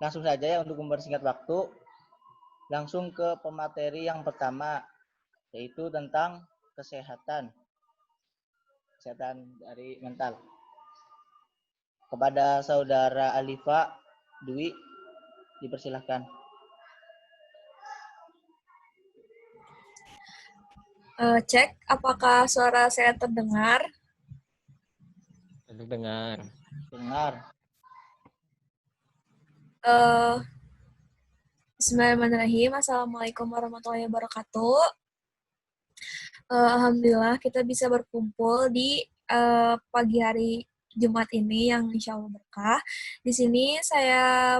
langsung saja ya untuk mempersingkat waktu, langsung ke pemateri yang pertama, yaitu tentang kesehatan dari mental. Kepada saudara Alifa Dwi, dipersilahkan. Cek apakah suara saya terdengar. Terdengar. Dengar. Bismillahirrahmanirrahim. Assalamualaikum warahmatullahi wabarakatuh. Alhamdulillah kita bisa berkumpul di pagi hari Jumat ini yang insya Allah berkah. Di sini saya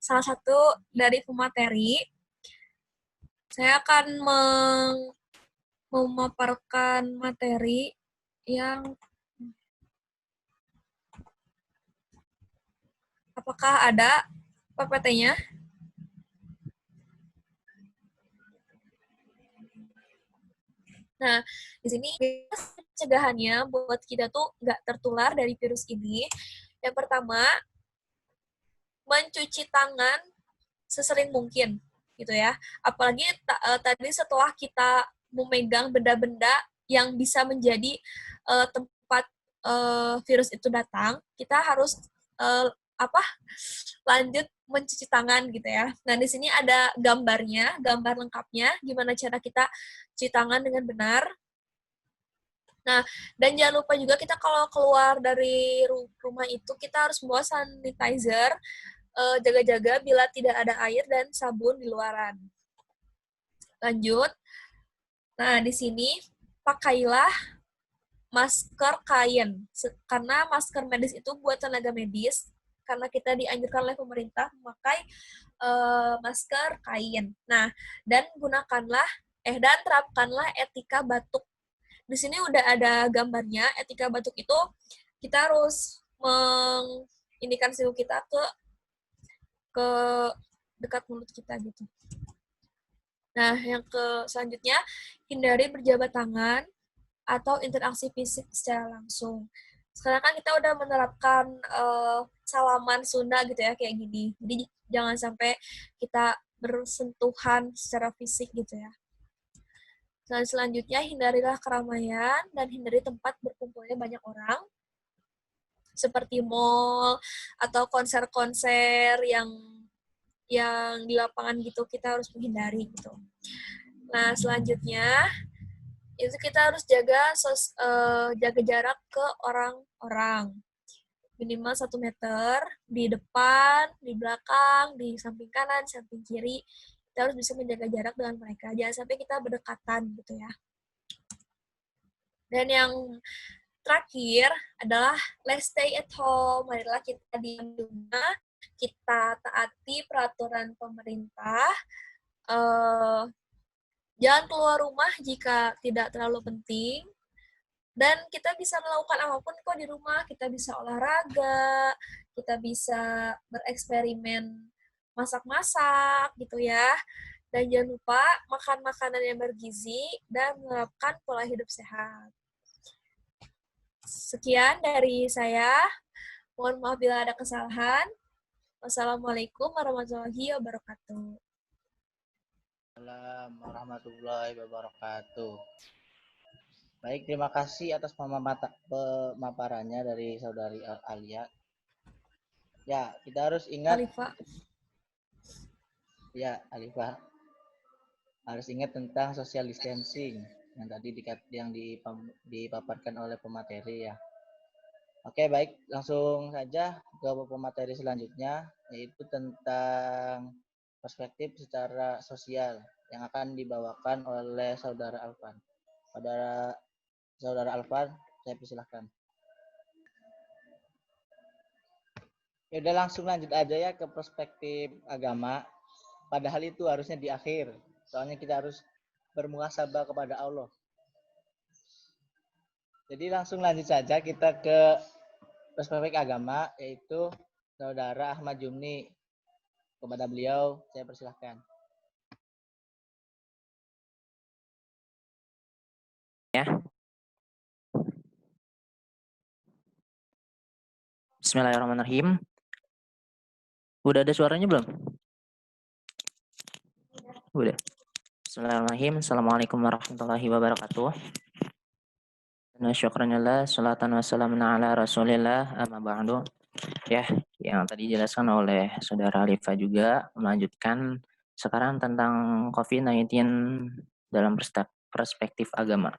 salah satu dari pemateri. Saya akan memaparkan materi yang apakah ada PPT-nya? Nah, di sini pencegahannya buat kita tuh nggak tertular dari virus ini. Yang pertama, mencuci tangan sesering mungkin, gitu ya. Apalagi tadi setelah kita memegang benda-benda yang bisa menjadi tempat virus itu datang, kita harus lanjut mencuci tangan gitu ya. Nah, di sini ada gambarnya, gambar lengkapnya, gimana cara kita cuci tangan dengan benar. Nah, dan jangan lupa juga kita kalau keluar dari rumah itu, kita harus membawa sanitizer, jaga-jaga bila tidak ada air dan sabun di luaran. Lanjut. Nah, di sini pakailah masker kain. Karena masker medis itu buat tenaga medis, karena kita dianjurkan oleh pemerintah memakai masker kain. Nah, dan terapkanlah etika batuk. Di sini udah ada gambarnya. Etika batuk itu kita harus mengindikan siku kita ke dekat mulut kita gitu. Nah, yang selanjutnya, hindari berjabat tangan atau interaksi fisik secara langsung. Sekarang kan kita udah menerapkan salaman Sunda gitu ya, kayak gini. Jadi jangan sampai kita bersentuhan secara fisik gitu ya. Dan selanjutnya, hindarilah keramaian dan hindari tempat berkumpulnya banyak orang, seperti mall atau konser-konser yang di lapangan gitu, kita harus menghindari gitu. Nah, selanjutnya itu kita harus jaga jarak ke orang-orang, minimal 1 meter di depan, di belakang, di samping kanan, samping kiri. Kita harus bisa menjaga jarak dengan mereka, jangan sampai kita berdekatan gitu ya. Dan yang terakhir adalah let's stay at home. Marilah kita diam di rumah, kita taati peraturan pemerintah. Jangan keluar rumah jika tidak terlalu penting. Dan kita bisa melakukan apapun kok di rumah. Kita bisa olahraga, kita bisa bereksperimen masak-masak gitu ya. Dan jangan lupa makan makanan yang bergizi dan menerapkan pola hidup sehat. Sekian dari saya. Mohon maaf bila ada kesalahan. Wassalamualaikum warahmatullahi wabarakatuh. Assalamualaikum warahmatullahi wabarakatuh. Baik, terima kasih atas pemaparannya dari saudari Alia. Ya, kita harus ingat. Alifah. Ya, Alifah. Harus ingat tentang social distancing yang tadi dipaparkan oleh pemateri ya. Oke, baik, langsung saja ke pemateri selanjutnya, yaitu tentang perspektif secara sosial yang akan dibawakan oleh saudara Alfan. Pada saudara Alfan, saya persilahkan. Ya udah, langsung lanjut aja ya ke perspektif agama. Padahal itu harusnya di akhir. Soalnya kita harus bermuhasabah kepada Allah. Jadi langsung lanjut saja kita ke perspektif agama, yaitu saudara Ahmad Jumni. Kepada beliau, saya persilahkan. Ya. Bismillahirrahmanirrahim. Udah ada suaranya belum? Udah. Bismillahirrahmanirrahim. Assalamualaikum warahmatullahi wabarakatuh. Syukranillah, salatan wassalamun ala rasulillah, amma ba'du. Ya, yang tadi dijelaskan oleh Saudara Alifa juga, melanjutkan sekarang tentang COVID-19 dalam perspektif agama.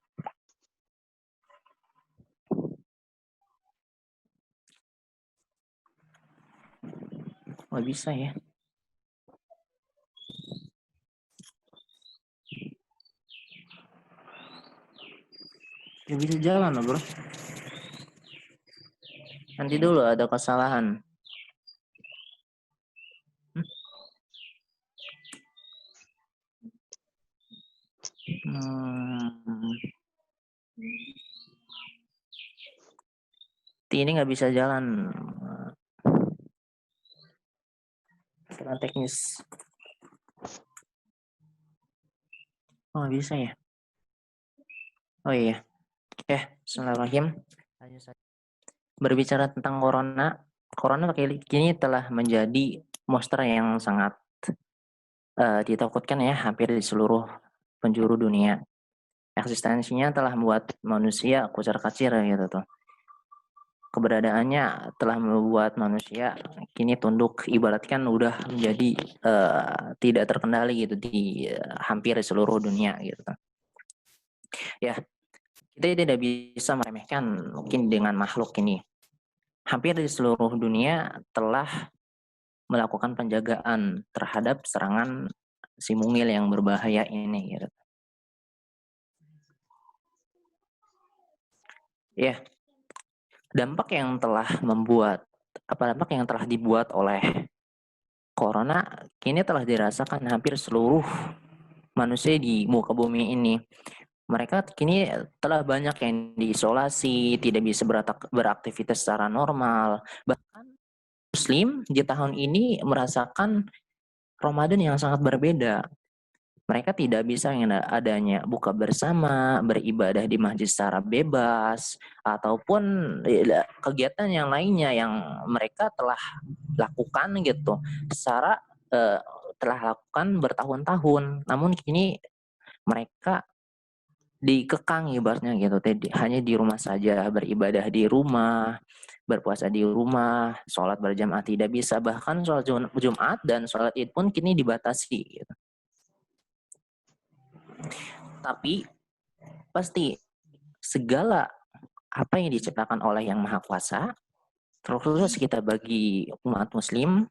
Oh, bisa ya. Ya bisa jalan loh, bro. Nanti dulu ada kesalahan. Ini nggak bisa jalan karena teknis. Oh, bisa ya. Oh iya. Bismillahirrahmanirrahim. Berbicara tentang corona kini telah menjadi monster yang sangat ditakutkan ya, hampir di seluruh penjuru dunia. Eksistensinya telah membuat manusia kucar-kacir gitu tuh. Keberadaannya telah membuat manusia kini tunduk, ibaratkan udah menjadi tidak terkendali gitu di hampir seluruh dunia gitu. Ya, kita tidak bisa meremehkan mungkin dengan makhluk ini. Hampir di seluruh dunia telah melakukan penjagaan terhadap serangan si mungil yang berbahaya ini gitu. Ya, dampak yang telah dibuat oleh corona kini telah dirasakan hampir seluruh manusia di muka bumi ini. Mereka kini telah banyak yang diisolasi, tidak bisa beraktivitas secara normal. Bahkan Muslim di tahun ini merasakan Ramadan yang sangat berbeda. Mereka tidak bisa yang adanya buka bersama, beribadah di masjid secara bebas, ataupun kegiatan yang lainnya yang mereka telah lakukan gitu, secara telah lakukan bertahun-tahun. Namun kini mereka dikekang ibaratnya gitu, hanya di rumah saja, beribadah di rumah, berpuasa di rumah, sholat berjamaah tidak bisa, bahkan sholat Jumat dan sholat Id pun kini dibatasi gitu. Tapi pasti segala apa yang diciptakan oleh Yang Maha Kuasa, terus kita bagi umat Muslim,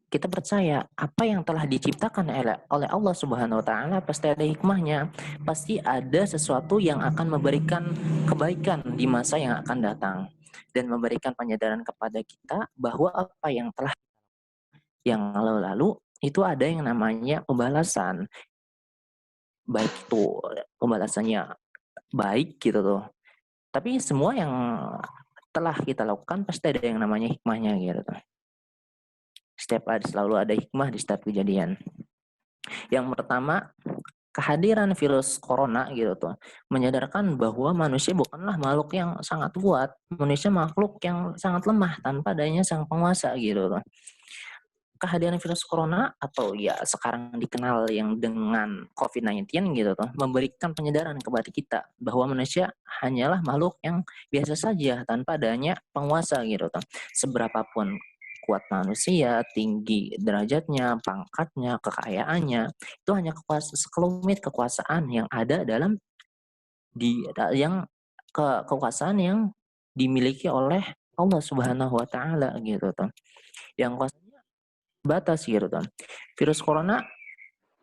kita percaya apa yang telah diciptakan oleh Allah Subhanahu Wa Taala pasti ada hikmahnya, pasti ada sesuatu yang akan memberikan kebaikan di masa yang akan datang dan memberikan penyadaran kepada kita bahwa apa yang telah yang lalu itu ada yang namanya pembalasan, baik itu pembalasannya baik gitu tuh. Tapi semua yang telah kita lakukan pasti ada yang namanya hikmahnya gitu. Selalu ada hikmah di setiap kejadian. Yang pertama, kehadiran virus corona gitu tuh menyadarkan bahwa manusia bukanlah makhluk yang sangat kuat, manusia makhluk yang sangat lemah tanpa adanya sang penguasa gitu tuh. Kehadiran virus corona atau ya sekarang dikenal yang dengan COVID-19 gitu tuh memberikan penyadaran kepada kita bahwa manusia hanyalah makhluk yang biasa saja tanpa adanya penguasa gitu tuh. Seberapapun kuat manusia, tinggi derajatnya, pangkatnya, kekayaannya, itu hanya sekelumit kekuasaan yang ada dalam kekuasaan yang dimiliki oleh Allah Subhanahu Wa Taala gitu tuh. Yang kuasanya batas gitu kan. Virus corona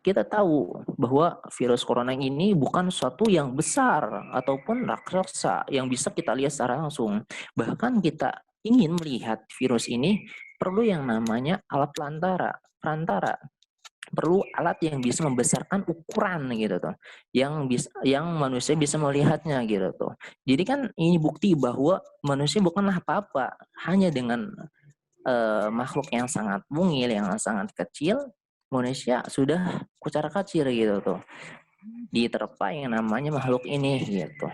kita tahu bahwa virus corona ini bukan sesuatu yang besar ataupun raksasa yang bisa kita lihat secara langsung. Bahkan kita ingin melihat virus ini perlu yang namanya alat perantara. Perlu alat yang bisa membesarkan ukuran gitu tuh. Yang manusia bisa melihatnya gitu tuh. Jadi kan ini bukti bahwa manusia bukanlah apa-apa, hanya dengan makhluk yang sangat mungil, yang sangat kecil, manusia sudah kucar-kacir gitu tuh. Diterpa yang namanya makhluk ini gitu.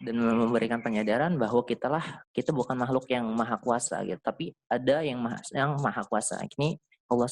dan memberikan penyadaran bahwa kita bukan makhluk yang maha kuasa gitu, tapi ada yang maha kuasa. Ini